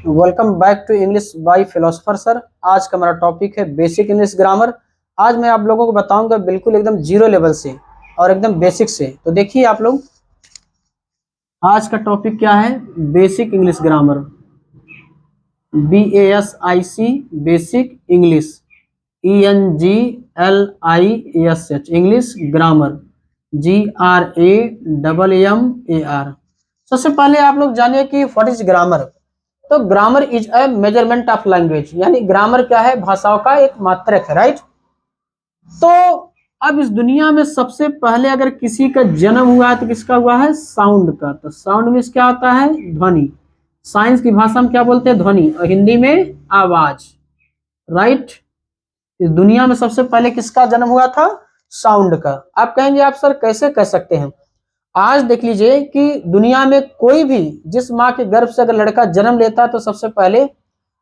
Welcome back to English by philosopher sir. आज का हमारा टॉपिक है बेसिक इंग्लिश ग्रामर। आज मैं आप लोगों को बताऊंगा बिल्कुल एकदम जीरो लेवल से और एकदम बेसिक से। तो देखिए आप लोग, आज का टॉपिक क्या है? Basic English grammar, BASIC basic English, ENGLISH English grammar, GRAMMAR। सबसे पहले आप लोग जानिए कि व्हाट इज ग्रामर। तो grammar is a measurement of language, यानी ग्रामर क्या है? भाषाओं का एक मात्रक है, राइट। तो अब इस दुनिया में सबसे पहले अगर किसी का जन्म हुआ है तो किसका हुआ है? साउंड का। तो साउंड मीन्स क्या होता है? ध्वनि। साइंस की भाषा में क्या बोलते हैं? ध्वनि, और हिंदी में आवाज, राइट। इस दुनिया में सबसे पहले किसका जन्म हुआ था? साउंड का। आप कहेंगे आप सर कैसे कह सकते हैं? आज देख लीजिए कि दुनिया में कोई भी जिस माँ के गर्भ से अगर लड़का जन्म लेता है तो सबसे पहले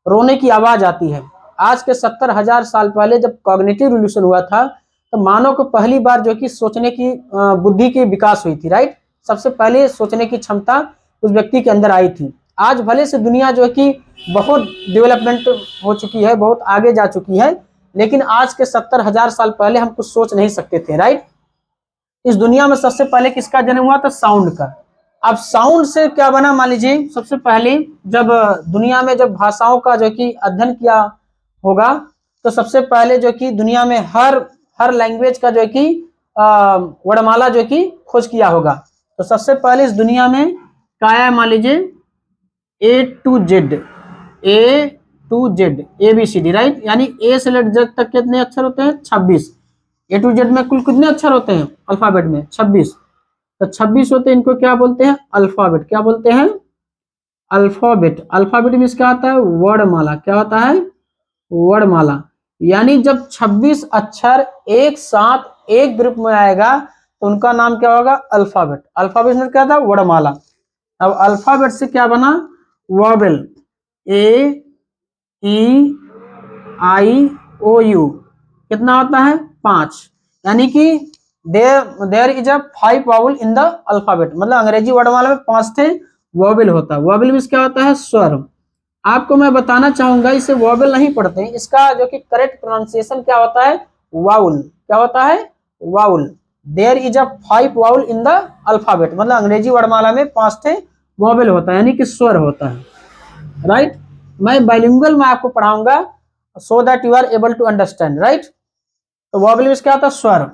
रोने की आवाज आती है। आज के 70,000 साल पहले जब कॉग्निटिव रिवोल्यूशन हुआ था तो मानव को पहली बार जो कि सोचने की बुद्धि की विकास हुई थी, राइट। सबसे पहले सोचने की क्षमता उस व्यक्ति के अंदर आई थी। आज भले से दुनिया जो है कि बहुत डेवलपमेंट हो चुकी है, बहुत आगे जा चुकी है, लेकिन आज के 70,000 साल पहले हम कुछ सोच नहीं सकते थे, राइट। इस दुनिया में सबसे पहले किसका जन्म हुआ था? साउंड का। अब साउंड से क्या बना? मान लीजिए सबसे पहले जब दुनिया में जब भाषाओं का जो कि अध्ययन किया होगा तो सबसे पहले जो कि दुनिया में हर लैंग्वेज का जो कि वर्णमाला जो कि खोज किया होगा। तो सबसे पहले इस दुनिया में क्या आया? मान लीजिए A to Z, ABCD, right. यानी ए से लेकर जेड तक कितने अक्षर होते हैं? 26। A to Z में कुल कितने अक्षर होते हैं अल्फाबेट में? 26। तो 26 होते हैं, इनको क्या बोलते हैं? अल्फाबेट। क्या बोलते हैं? अल्फाबेट। अल्फाबेट में क्या होता है? वर्णमाला। क्या होता है? वर्णमाला। यानी जब 26 अक्षर एक साथ एक ग्रुप में आएगा तो उनका नाम क्या होगा? अल्फाबेट। अल्फाबेट में क्या था? वर्णमाला। अब अल्फाबेट से क्या बना? Vowel, AEIOU। कितना होता है? 5। यानी कि there is a 5 vowel in the alphabet. मतलब अंग्रेजी वर्णमाला में 5 थे वॉवेल होता है। वॉवेल मींस क्या होता है? स्वर। आपको मैं बताना चाहूंगा, इसे वॉवेल नहीं पढ़ते हैं, इसका जो कि करेक्ट प्रोनाउंसिएशन क्या होता है? वाउल। क्या होता है? Vowel. There is a 5 vowel in the alphabet. मतलब अंग्रेजी वर्णमाला में 5 थे वॉवेल होता है, यानी कि स्वर होता है, राइट। मैं बाइलिंगुअल में आपको पढ़ाऊंगा so that you are able to understand, right. तो वॉवेल में क्या होता है? स्वर।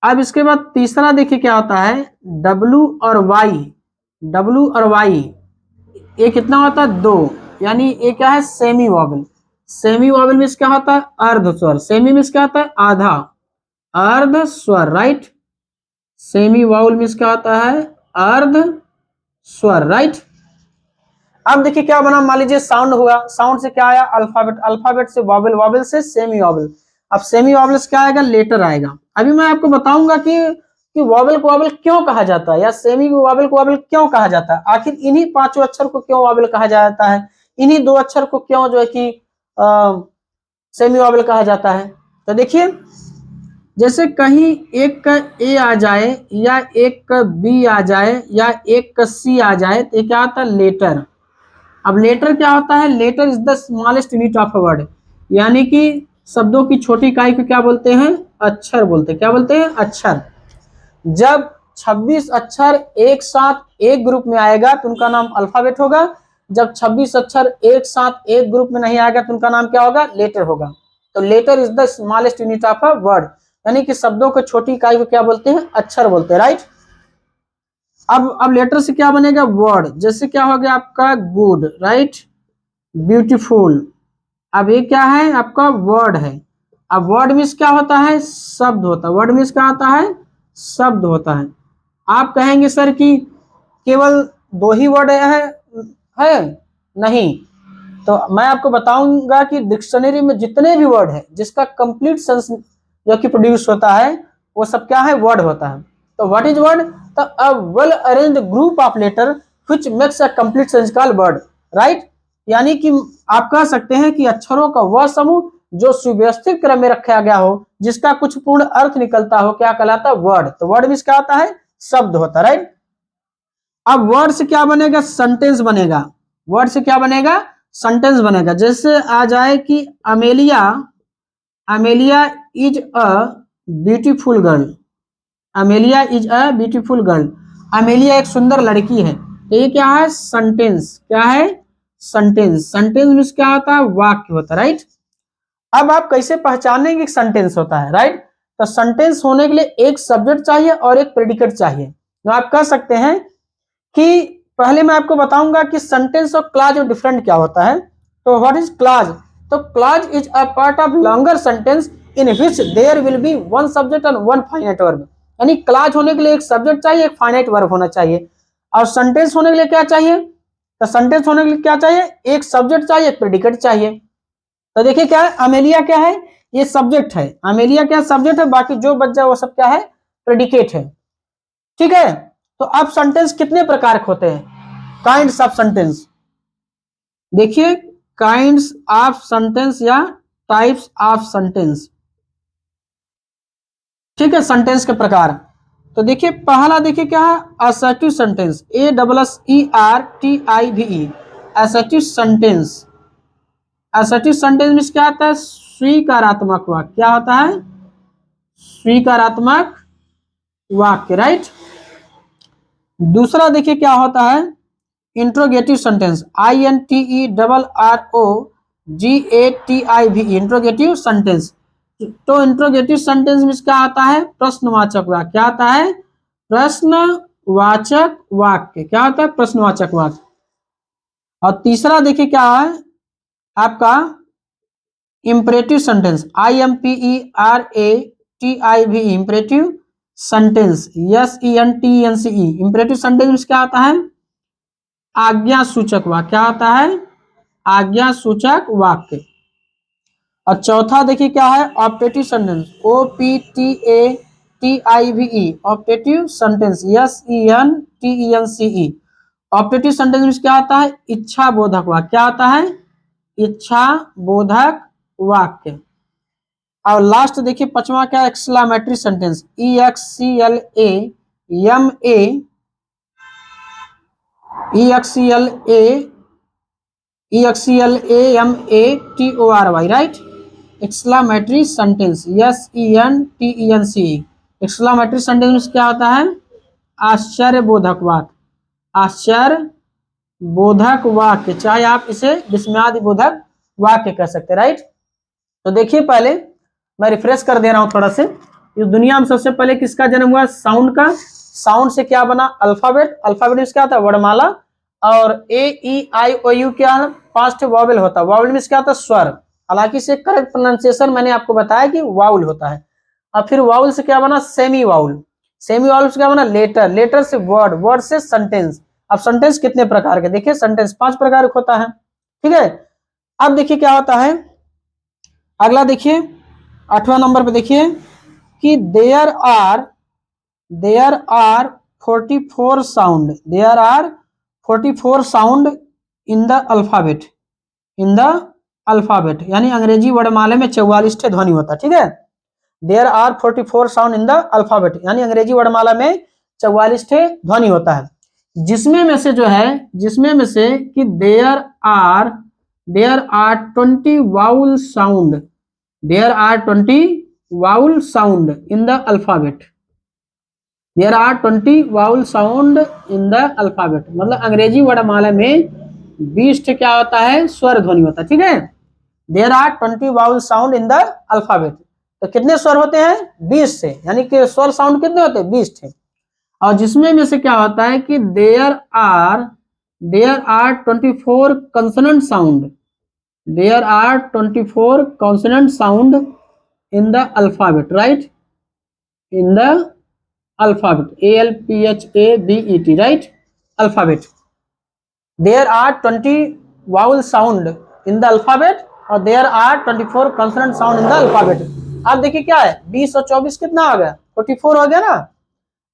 अब इसके बाद तीसरा देखिए क्या होता है? डब्ल्यू और वाई। डब्ल्यू और वाई ये कितना होता है? 2। यानी ये क्या है? Semi vowel. सेमी वॉवेल में क्या होता है? अर्ध स्वर। सेमी में क्या होता है? आधा, अर्ध स्वर, राइट। सेमी वॉवेल में क्या होता है? अर्ध स्वर, राइट। अब देखिए क्या बना? मान लीजिए साउंड हुआ, साउंड से क्या आया? अल्फाबेट। अल्फाबेट से वॉवेल, वॉवेल से सेमी वॉवेल। अब सेमी वॉवेल से क्या आएगा? लेटर आएगा। अभी मैं आपको बताऊंगा कि वॉवेल को वॉवेल क्यों कहा जाता है, या सेमी वॉवेल को वॉवेल क्यों कहा जाता है। आखिर इन्हीं 5 अक्षर को क्यों वॉवेल कहा जाता है, इन्हीं 2 अक्षर को क्यों जो है कि सेमी वॉवेल कहा जाता है। तो देखिए, जैसे कहीं एक का ए आ जाए, या एक का बी आ जाए, या एक का सी आ जाए, तो ये क्या आता है? लेटर। अब लेटर क्या होता है? Letter is the smallest unit of a word. यानी कि शब्दों की छोटी इकाई को क्या बोलते हैं? अक्षर बोलते हैं। क्या बोलते हैं? अक्षर। जब 26 अक्षर एक साथ एक ग्रुप में आएगा तो उनका नाम अल्फाबेट होगा। जब 26 अक्षर एक साथ एक ग्रुप में नहीं आएगा तो उनका नाम क्या होगा? लेटर होगा। तो letter is the smallest unit of a word, यानी कि शब्दों को छोटी इकाई को क्या बोलते हैं? अक्षर बोलते हैं, राइट। अब लेटर से क्या बनेगा? वर्ड। जैसे क्या हो गया आपका? Good, right, beautiful. अब ये क्या है? आपका वर्ड है। अब वर्ड मीन्स क्या होता है? शब्द होता है। वर्ड मीन्स क्या होता है? शब्द होता है। आप कहेंगे सर कि केवल 2 ही वर्ड है? नहीं। तो मैं आपको बताऊंगा कि डिक्शनरी में जितने भी वर्ड है जिसका कंप्लीट सेंस जो कि प्रोड्यूस होता है वो सब क्या है? वर्ड होता है। तो व्हाट इज वर्ड? तो a well arranged group of letter which makes a complete sense called word, right. यानी कि आप कह सकते हैं कि अक्षरों का वह समूह जो सुव्यवस्थित क्रम में रखा गया हो, जिसका कुछ पूर्ण अर्थ निकलता हो, क्या कहलाता है? वर्ड। तो वर्ड मीन्स क्या होता है? शब्द होता है, राइट। अब वर्ड से क्या बनेगा? सेंटेंस बनेगा। वर्ड से क्या बनेगा? सेंटेंस बनेगा। जैसे आ जाए कि Amelia, Amelia is a beautiful girl, Amelia is a beautiful girl, Amelia एक सुंदर लड़की है। तो ये क्या है? सेंटेंस। क्या है? सेंटेंस। सेंटेंस मीन्स क्या होता है? वाक्य होता है, राइट। अब आप कैसे पहचानेंगे कि सेंटेंस होता है, राइट। तो सेंटेंस होने के लिए एक सब्जेक्ट चाहिए और एक प्रेडिकेट चाहिए। तो आप कह सकते हैं कि पहले मैं आपको बताऊंगा कि सेंटेंस और क्लॉज में डिफरेंट क्या होता है। तो व्हाट इज क्लॉज? तो clause is a part of longer sentence in which there will be one subject and one finite verb. यानी क्लॉज होने के लिए एक सब्जेक्ट चाहिए, एक फाइनाइट वर्ब होना चाहिए। और सेंटेंस होने के लिए क्या चाहिए? तो सेंटेंस होने के लिए क्या चाहिए? एक सब्जेक्ट चाहिए, एक प्रेडिकेट चाहिए। तो देखिए क्या है, अमेलिया क्या है? ये सब्जेक्ट है, अमेलिया क्या सब्जेक्ट है, बाकी जो बच जाए वो सब क्या है? प्रेडिकेट है, ठीक है। तो अब सेंटेंस कितने प्रकार के होते हैं? Kinds of sentence. देखिए काइंड्स ऑफ सेंटेंस या टाइप्स ऑफ सेंटेंस, ठीक है, सेंटेंस के प्रकार। तो देखिए पहला देखिए क्या है? Assertive sentence, ASSERTIVE, assertive sentence. Assertive sentence में क्या आता है? स्वीकारात्मक वाक्य। क्या होता है? स्वीकारात्मक वाक्य, राइट। दूसरा देखिए क्या होता है? Interrogative sentence, INTERROGATIVE, interrogative sentence. तो इंट्रोगेटिव सेंटेंस में क्या आता है? प्रश्नवाचक वाक्य। क्या आता है? प्रश्नवाचक वाक्य। क्या होता है? प्रश्नवाचक वाक्य। और तीसरा देखिए क्या है आपका? Imperative sentence, IMPERATIVE, imperative sentence, SENTENCE, imperative sentence में क्या आता है? आज्ञा सूचक वाक्य। क्या आता है? आज्ञा सूचक वाक्य। और चौथा देखिए क्या है? Optative sentence, OPTATIVE, optative sentence, SENTENCE, optative sentence में क्या आता है? इच्छा बोधक वाक्य। क्या आता है? इच्छा बोधक वाक्य। और लास्ट देखिए पांचवा क्या? Exclamatory sentence, EXCLAMATORY, right. Exclamatory sentence, SENTENCE, exclamatory sentence क्या होता है? आश्चर्य बोधक वाक्य। आश्चर्य बोधक वाक्य, चाहे आप इसे विस्मयादि बोधक वाक्य कह सकते हैं, राइट। तो देखिए पहले मैं रिफ्रेश कर दे रहा हूं थोड़ा से। इस दुनिया में सबसे पहले किसका जन्म हुआ? साउंड का। साउंड से क्या बना? अल्फाबेट। अल्फाबेट में क्या था? वर्णमाला। और AEIOU क्या? 5 वॉवेल होता है। वॉवेल में क्या होता है? स्वर। हालांकि से करेक्ट प्रोनाउंसिएशन मैंने आपको बताया कि वाउल होता है। और फिर वाउल से क्या बना? Semi vowel. सेमी वाउल से क्या बना? लेटर। लेटर से वर्ड। वर्ड से सेंटेंस। अब सेंटेंस कितने प्रकार के? देखिए सेंटेंस 5 प्रकार का होता है, ठीक है। अब देखिए क्या होता है अगला। देखिए 8वां नंबर पे देखिए कि there are 44 sound, there are 44 sound in the alphabet, in the alphabet, यानी अंग्रेजी वर्णमाला में 44 ठे ध्वनि होता है, ठीक है। There are 44 sound in the alphabet, यानी अंग्रेजी वर्णमाला में 44 ठे ध्वनि होता है। जिसमें में से जो है, जिसमें में से कि there are 20 vowel sound, there are 20 vowel sound in the alphabet, there are 20 vowel sound in the alphabet, मतलब अंग्रेजी वर्णमाला में 20 क्या होता है? स्वर ध्वनि होता है, ठीक है। There are 20 vowel sound in the alphabet. तो कितने स्वर होते हैं? 20 से, यानी कि स्वर साउंड कितने होते हैं? 20 थे। और जिसमें में से क्या होता है कि there are 24 consonant sound, there are 24 consonant sound in the alphabet, right, in the alphabet, ALPHABET, right, alphabet. There are 20 vowel sound in the alphabet और there are 24 consonant sound in the alphabet. अब देखिए क्या है? 20 और 24 कितना आ गया? 44 हो गया ना।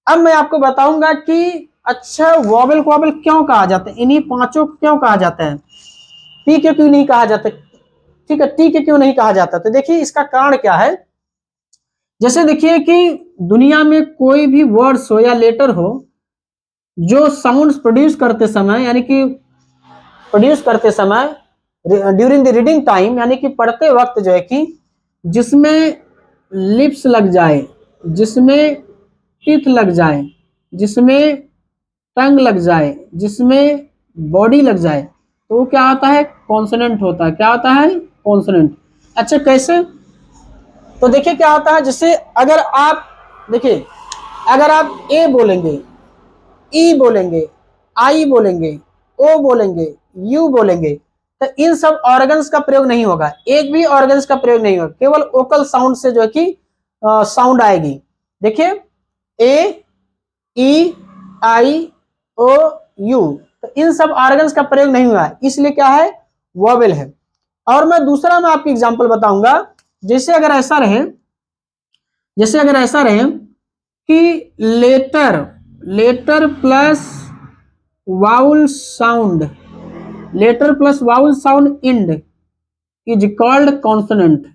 अब मैं आपको बताऊंगा कि अच्छा वॉवेल को वॉवेल क्यों कहा जाता है, इन्हीं पांचों क्यों कहा जाता है, पी के क्यों नहीं कहा जाता, ठीक है, टी के क्यों नहीं कहा जाता। तो देखिए इसका कारण क्या है। जैसे देखिए कि दुनिया में कोई भी वर्ड्स हो या लेटर हो जो साउंड्स प्रोड्यूस करते समय, यानी कि प्रोड्यूस करते समय ड्यूरिंग द रीडिंग टाइम, यानी कि पढ़ते वक्त जो है कि जिसमें लिप्स लग जाए, जिसमें टीथ लग जाए, जिसमें टंग लग जाए, जिसमें बॉडी लग जाए, तो वो क्या होता है? कॉन्सोनेंट होता है। क्या होता है? कॉन्सोनेंट। अच्छा कैसे? तो देखिए क्या होता है, जैसे अगर आप देखिए, अगर आप ए बोलेंगे, ई बोलेंगे, आई बोलेंगे, ओ बोलेंगे, यू बोलेंगे, तो इन सब ऑर्गन्स का प्रयोग नहीं होगा, एक भी ऑर्गन्स का प्रयोग नहीं होगा, केवल वोकल साउंड से जो है कि साउंड आएगी। देखिए ए, ई, आई, ओ, यू, तो इन सब ऑर्गन्स का प्रयोग नहीं हुआ है, इसलिए क्या है? वोवेल है। और मैं दूसरा मैं आपको एग्जांपल बताऊंगा, जैसे अगर ऐसा रहे, जैसे अगर ऐसा रहे कि letter, letter plus vowel sound, letter plus vowel sound and is called consonant.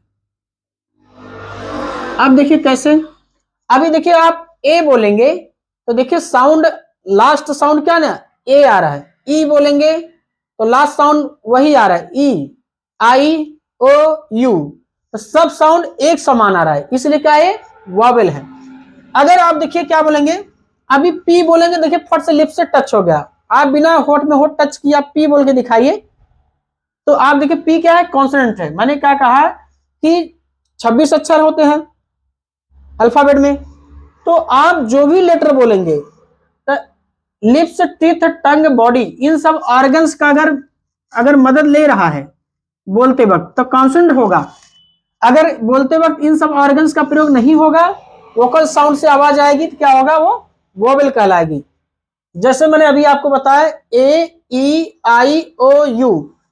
अब देखिए कैसे, अभी देखिए आप ए बोलेंगे तो देखिए साउंड, लास्ट साउंड क्या ना, ए आ रहा है। ई बोलेंगे तो लास्ट साउंड वही आ रहा है, ई, आई, ओ, यू, तो सब साउंड एक समान आ रहा है, इसलिए क्या है? वॉवेल है। अगर आप देखिए क्या बोलेंगे, अभी पी बोलेंगे, देखिए फट से लिप से टच हो गया, आप बिना होठ में होठ टच किया पी बोल के दिखाइए, तो आप देखिए पी क्या है? कॉन्सोनेंट है। मैंने क्या कहा कि 26 अक्षर होते हैं अल्फाबेट में, तो आप जो भी लेटर बोलेंगे, लिप्स, टीथ, टंग, बॉडी, इन सब ऑर्गन्स का अगर अगर मदद ले रहा है बोलते वक्त, तो कॉन्सोनेंट होगा। अगर बोलते वक्त इन सब ऑर्गन्स का प्रयोग नहीं होगा, वोकल साउंड से आवाज आएगी, तो क्या होगा? वो वोवेल कहलाएगी। जैसे मैंने अभी आपको बताया ए, ई, आई, ओ, यू,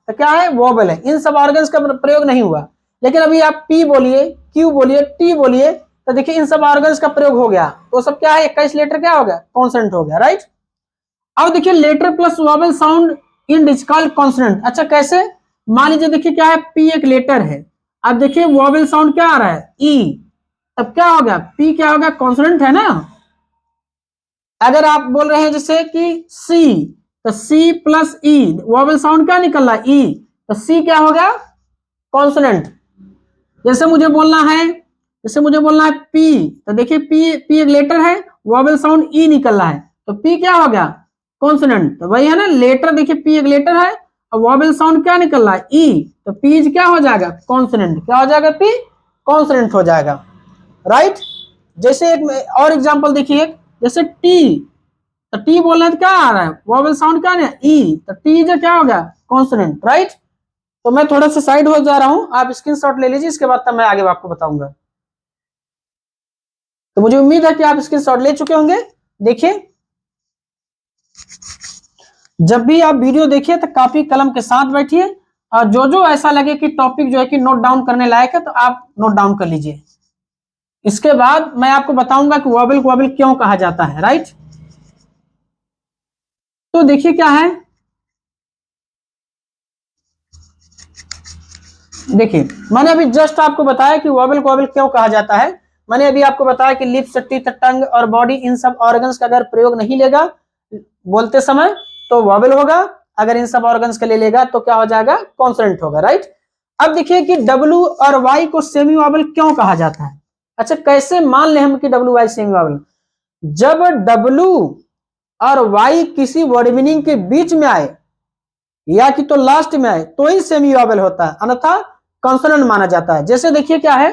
तो क्या है? वोवेल है, इन सब ऑर्गन्स का प्रयोग नहीं हुआ। लेकिन अभी आप पी बोलिए, क्यू बोलिए, टी बोलिए, तो देखिए इन सब ऑर्गन्स का प्रयोग हो गया, तो सब क्या है? 21 लेटर क्या हो गया? कॉन्सोनेंट हो गया, राइट। अब देखिए letter plus vowel sound in is called consonant. अच्छा कैसे? मान लीजिए देखिए क्या है, पी एक लेटर है, अब देखिए वोवेल साउंड क्या आ रहा है? ई, तब क्या हो गया? पी क्या हो गया? कॉन्सोनेंट है ना। अगर आप बोल रहे हैं जैसे कि सी, तो सी प्लस ई, वोवेल साउंड क्या निकल रहा है? ई, तो सी क्या हो गया? कॉन्सोनेंट। जैसे मुझे बोलना है, जैसे मुझे बोलना है पी, तो देखिए पी, पी एक लेटर है, वोवेल साउंड ई निकल रहा है, तो पी क्या हो गया? कॉन्सोनेंट। तो वही है ना, लेटर देखिए पी एक लेटर है और वोवेल साउंड क्या निकल रहा है? ई, तो पी क्या हो जाएगा? कॉन्सोनेंट। क्या हो जाएगा? पी कॉन्सोनेंट हो जाएगा, राइट। जैसे एक और एग्जांपल देखिए, जैसे टी, तो टी बोलना तो क्या आ रहा है? वोवेल साउंड क्या है? ई, तो टी जो क्या हो गया? Consonant, right. तो मैं थोड़ा सा साइड हो जा रहा हूं, आप स्क्रीनशॉट ले लीजिए, इसके बाद तब मैं आगे आपको बताऊंगा। तो मुझे उम्मीद है कि आप स्क्रीनशॉट ले चुके होंगे। देखिए जब भी आप वीडियो देखिए तो कापी कलम के साथ बैठिए, और जो जो ऐसा लगे कि टॉपिक जो है कि नोट डाउन करने लायक है, तो आप नोट डाउन कर लीजिए। इसके बाद मैं आपको बताऊंगा कि वोवेल को वोवेल क्यों कहा जाता है, राइट। तो देखिए क्या है, देखिए मैंने अभी जस्ट आपको बताया कि वोवेल को वोवेल क्यों कहा जाता है। मैंने अभी आपको बताया कि लिप्स, टीथ, टंग और बॉडी, इन सब ऑर्गन्स का अगर प्रयोग नहीं लेगा बोलते समय तो वोवेल होगा, अगर इन सब ऑर्गन्स के लिए लेगा तो क्या हो जाएगा? कॉन्सोनेंट होगा, राइट। अब देखिए कि डब्ल्यू और वाई को सेमी वोवेल क्यों कहा जाता है। अच्छा कैसे मान ले हम कि डब्ल्यू वाई सेमी वोवेल? जब डब्ल्यू और वाई किसी वर्ड मीनिंग के बीच में आए या कि तो लास्ट में आए तो ही सेमी वोवेल होता है, अन्यथा कॉन्सोनेंट माना जाता है। जैसे देखिए क्या है,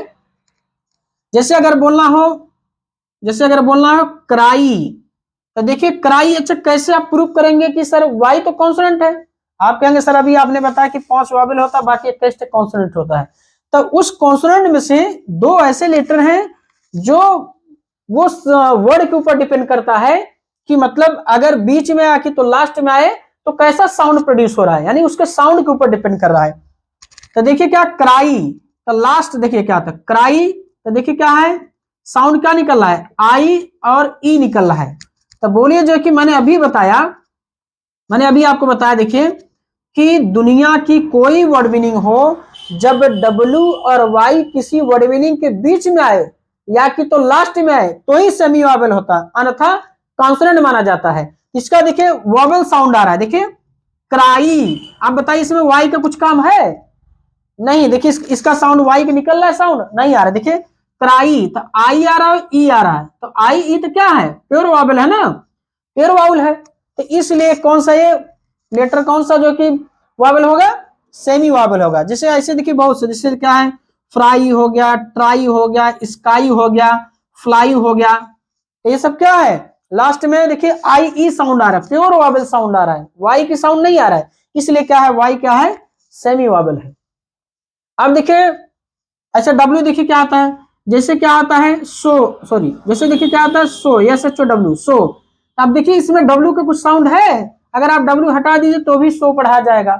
जैसे अगर बोलना हो, जैसे अगर बोलना हो क्राई, तो देखिए क्राई, अच्छा कैसे आप प्रूव करेंगे कि सर वाई तो कॉन्सोनेंट है? आप कहेंगे सर अभी आपने बताया कि 5 वोवेल होता है, बाकी 21 कॉन्सोनेंट होता है। तो उस कॉन्सोनेंट में से 2 ऐसे लेटर हैं जो वो वर्ड के ऊपर डिपेंड करता है कि मतलब अगर बीच में आके तो लास्ट में आए तो कैसा साउंड प्रोड्यूस हो रहा है, यानी उसके साउंड के ऊपर डिपेंड कर रहा है। तो देखिए क्या क्राई, तो लास्ट देखिए क्या था? क्राई, तो देखिए क्या है? साउंड क्या निकल रहा है? आई और ई निकल रहा है। तो बोलिए जो कि मैंने अभी बताया, मैंने अभी आपको बताया देखिए कि दुनिया की कोई वर्ड मीनिंग हो, जब डब्ल्यू और वाई किसी वर्ड मीनिंग के बीच में आए या कि तो लास्ट में आए तो ही सेमी वोवेल होता है, अन्यथा कॉन्सोनेंट माना जाता है। इसका देखिए वोवेल साउंड आ रहा है, देखिए क्राई। आप बताइए इसमें वाई का कुछ काम है? नहीं। देखिए इसका साउंड वाई का निकल रहा है, साउंड नहीं आ रहा है। देखिए क्राई तो आई आ रहा है, ई आ रहा है, तो आई ई तो क्या है, प्योर वावल है ना, प्योर वावल है। तो इसलिए कौन सा ये लेटर कौन सा जो कि वावल होगा, सेमी वावल होगा। जैसे ऐसे देखिए बहुत से, जैसे क्या है, फ्राई हो गया, ट्राई हो गया, स्काई हो गया, फ्लाई हो गया, ये सब क्या है, लास्ट में देखिए आई ई साउंड आ रहा है, प्योर वावल साउंड आ रहा है, वाई की साउंड नहीं आ रहा है। इसलिए क्या है, वाई क्या है, सेमी वावल है। अब देखिए अच्छा डब्ल्यू देखिए क्या आता है, जैसे क्या आता है सो, सॉरी जैसे देखिए क्या आता है सो, एस एच ओ डब्ल्यू, सो। अब देखिए इसमें डब्ल्यू का कुछ साउंड है, अगर आप डब्ल्यू हटा दीजिए तो भी सो पढ़ा जाएगा।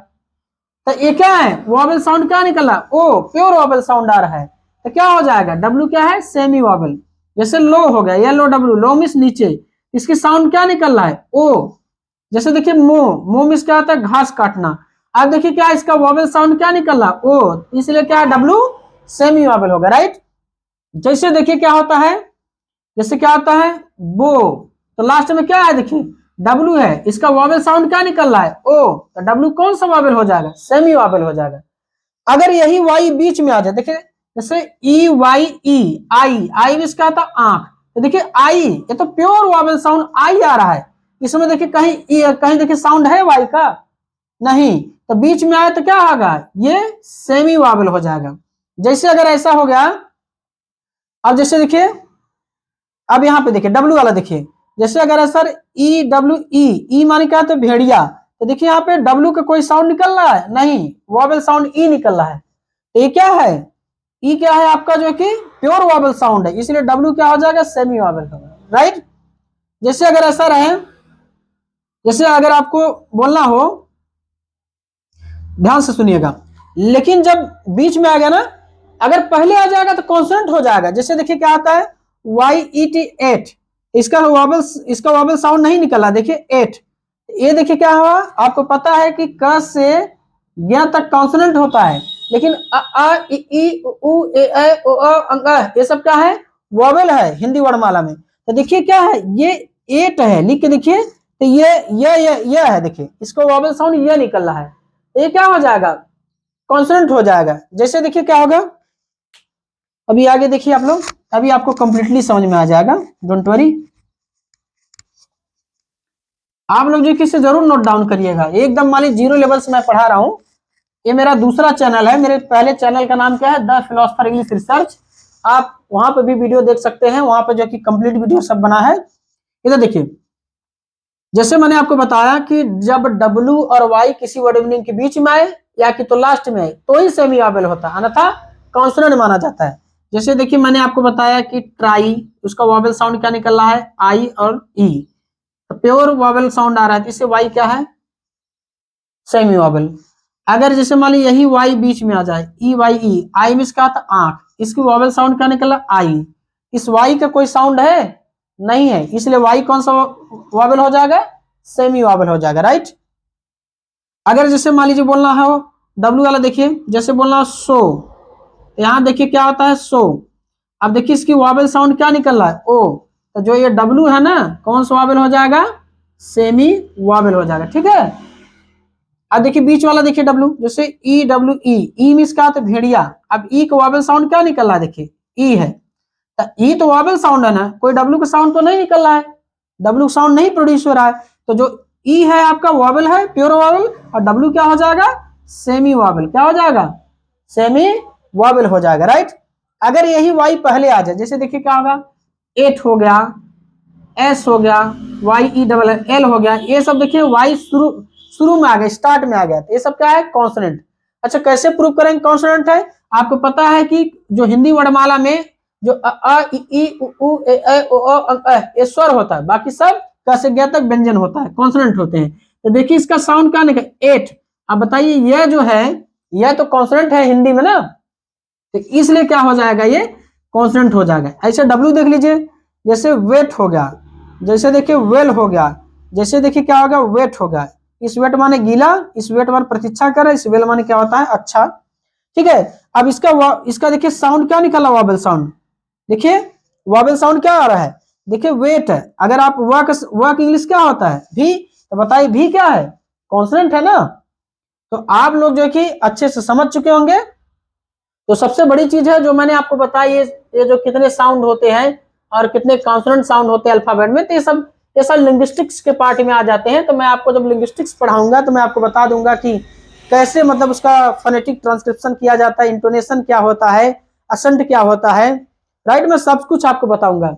तो ये क्या है, वॉवल साउंड क्या निकला, ओ प्योर वॉवल साउंड आ रहा है, तो क्या हो जाएगा, डब्ल्यू क्या है, सेमी वॉवल। जैसे लो हो गया, येलो डब्ल्यू, लो मिस नीचे, इसकी साउंड क्या निकल रहा है, ओ। जैसे देखिए मो, मो मिस क्या होता है, घास काटना। अब देखिए क्या इसका वॉवल साउंड क्या निकल रहा, ओ, इसलिए क्या डब्ल्यू सेमी वॉवल होगा, राइट। जैसे देखिए क्या होता है, जैसे क्या होता है बो, तो लास्ट में क्या है देखिए डब्ल्यू है, इसका वॉवल साउंड क्या निकल रहा है, ओ, तो डब्ल्यू कौन सा वॉवल हो जाएगा, सेमी वॉवल हो जाएगा। अगर यही वाई बीच में आ जाए, देखिए जैसे ई वाई ई, आई, आई में इसका आता आंख, तो देखिए आई, ये तो प्योर वॉवल साउंड आई आ रहा है, इसमें देखिए कहीं कहीं देखिए साउंड है वाई का, नहीं, तो बीच में आया तो क्या होगा, ये सेमी वॉवल हो जाएगा। जैसे अगर ऐसा हो गया, अब जैसे देखिए, अब यहाँ पे देखिए डब्ल्यू वाला देखिए, जैसे अगर सर ई डब्ल्यू ई, ई माने क्या, तो भेड़िया, तो देखिए यहाँ पे डब्ल्यू का कोई साउंड निकल रहा है, नहीं, वॉवल साउंड ई निकल रहा है। ये क्या है, ई क्या है आपका जो कि प्योर वॉवल साउंड है, इसलिए डब्ल्यू क्या हो जाएगा, सेमी वॉवल होगा, राइट। जैसे अगर ऐसा रहे, जैसे अगर आपको बोलना हो, ध्यान से सुनिएगा, लेकिन जब बीच में आ गया ना, अगर पहले आ जाएगा तो कॉन्सोनेंट हो जाएगा। जैसे देखिए क्या आता है वाई ई टी, एट, इसका वॉवल साउंड नहीं निकला, देखिए एट, ये देखिए क्या हुआ, आपको पता है कि क से ज्ञ तक कॉन्सोनेंट होता है, लेकिन अ आ इ ई उ ए ऐ ओ अ ये सब क्या है, वॉवल है हिंदी वर्णमाला में। तो देखिए क्या है, ये एट है, लिख के देखिए, तो ये है, देखिए इसको वॉवल साउंड ये निकल रहा है, ये क्या हो जाएगा, कॉन्सोनेंट हो जाएगा। जैसे देखिए क्या होगा, अभी आगे देखिए आप लोग, अभी आपको कंप्लीटली समझ में आ जाएगा, डोंट वरी। आप लोग जो किसे जरूर नोट डाउन करिएगा, एकदम मान लीजिए 0 लेवल से मैं पढ़ा रहा हूँ। ये मेरा दूसरा चैनल है, मेरे पहले चैनल का नाम क्या है, द फिलोसफर इंग्लिश रिसर्च। आप वहां पे भी वीडियो देख सकते हैं, वहां पे जो कि कंप्लीट वीडियो सब बना है। इधर देखिए, जैसे मैंने आपको बताया कि जब डब्ल्यू और वाई किसी वर्ड मीनिंग के बीच में आए या कि तो लास्ट में आए तो ही सेमी वॉवल होता है, अन्यथा कॉन्सोनेंट माना जाता है। जैसे देखिए मैंने आपको बताया कि ट्राई, उसका वॉवल साउंड क्या निकल रहा है, आई और ई, तो प्योर वॉवल साउंड आ रहा है, इससे वाई क्या है, सेमी वॉवल। अगर जैसे मान लीजिए यही वाई बीच में आ जाए, ई वाई ई, आई में इसका था आंख, इसकी वॉवल साउंड क्या निकला, आई, इस वाई का कोई साउंड है नहीं है, इसलिए वाई कौन सा वॉवल हो जाएगा, सेमी वॉवल हो जाएगा, राइट। अगर जैसे मान लीजिए बोलना है डब्ल्यू वाला, देखिए जैसे बोलना हो सो, यहां देखिए क्या होता है सो, अब देखिए इसकी वॉवल साउंड क्या निकल रहा है, ओ, तो जो ये डब्ल्यू है ना, कौन सा वॉवल हो जाएगा, सेमी वॉवल हो जाएगा, ठीक है। अब देखिए बीच वाला देखिए डब्ल्यू, जैसे E W E, E means क्या, तो भेड़िया, अब ई का वॉवल साउंड क्या निकल रहा है, देखिए ई है, तो ई तो वॉवल साउंड है ना, कोई डब्ल्यू का साउंड तो नहीं निकल रहा है, डब्ल्यू साउंड नहीं प्रोड्यूस हो रहा है, तो जो ई है आपका वॉवल है, प्योर वॉवल, और डब्ल्यू क्या हो जाएगा, सेमी वॉवल, क्या हो जाएगा, सेमी वॉवल हो जाएगा, राइट। अगर यही वाई पहले आ जाए, जैसे देखिए क्या होगा, एट हो गया, एस हो गया, वाई ई डबल एल हो गया, ये सब देखिए वाई शुरू में आ गया, स्टार्ट में आ गया, तो ये सब क्या है, कॉन्सोनेंट। अच्छा कैसे प्रूव करेंगे कॉन्सोनेंट है, आपको पता है कि जो हिंदी वर्णमाला में जो अ इ ई उ ए ऐ ओ अ ये स्वर होता है, बाकी सब क से ज्ञ तक व्यंजन होता है, कॉन्सोनेंट होते हैं। तो देखिए इसका साउंड क्या निकला, एट। अब बताइए यह जो है, यह तो कॉन्सोनेंट है हिंदी में ना, तो इसलिए क्या हो जाएगा, ये कॉन्सोनेंट हो जाएगा। ऐसे डब्ल्यू देख लीजिए, जैसे वेट हो गया, जैसे देखिए वेल हो गया, जैसे देखिए क्या हो गया, वेट हो गया, इस वेट माने गीला, इस वेट माने प्रतीक्षा करे, इस वेल माने क्या होता है, अच्छा, ठीक है। अब इसका देखिए साउंड क्या निकला, वॉवल साउंड, देखिए वॉवल साउंड क्या आ रहा है, देखिए वेट है। अगर आप वर्क इंग्लिश क्या होता है, भी, तो बताइए भी क्या है, कॉन्सोनेंट है ना। तो आप लोग जो कि अच्छे से समझ चुके होंगे। तो सबसे बड़ी चीज है जो मैंने आपको बताई, ये जो कितने साउंड होते हैं और कितने कॉन्सोनेंट साउंड होते हैं अल्फाबेट में, तो ये सब लिंग्विस्टिक्स के पार्ट में आ जाते हैं। तो मैं आपको जब लिंग्विस्टिक्स पढ़ाऊंगा तो मैं आपको बता दूंगा कि कैसे मतलब उसका फोनेटिक ट्रांसक्रिप्शन किया जाता है, इंटोनेशन क्या होता है, असेंट क्या होता है, राइट। मैं सब कुछ आपको बताऊंगा।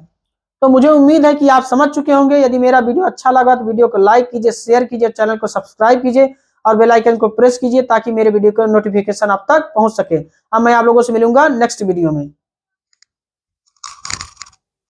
तो मुझे उम्मीद है कि आप समझ चुके होंगे। यदि मेरा वीडियो अच्छा लगा तो वीडियो को लाइक कीजिए, शेयर कीजिए, चैनल को सब्सक्राइब कीजिए और बेल आइकन को प्रेस कीजिए ताकि मेरे वीडियो का नोटिफिकेशन आप तक पहुंच सके। अब मैं आप लोगों से मिलूंगा नेक्स्ट वीडियो में।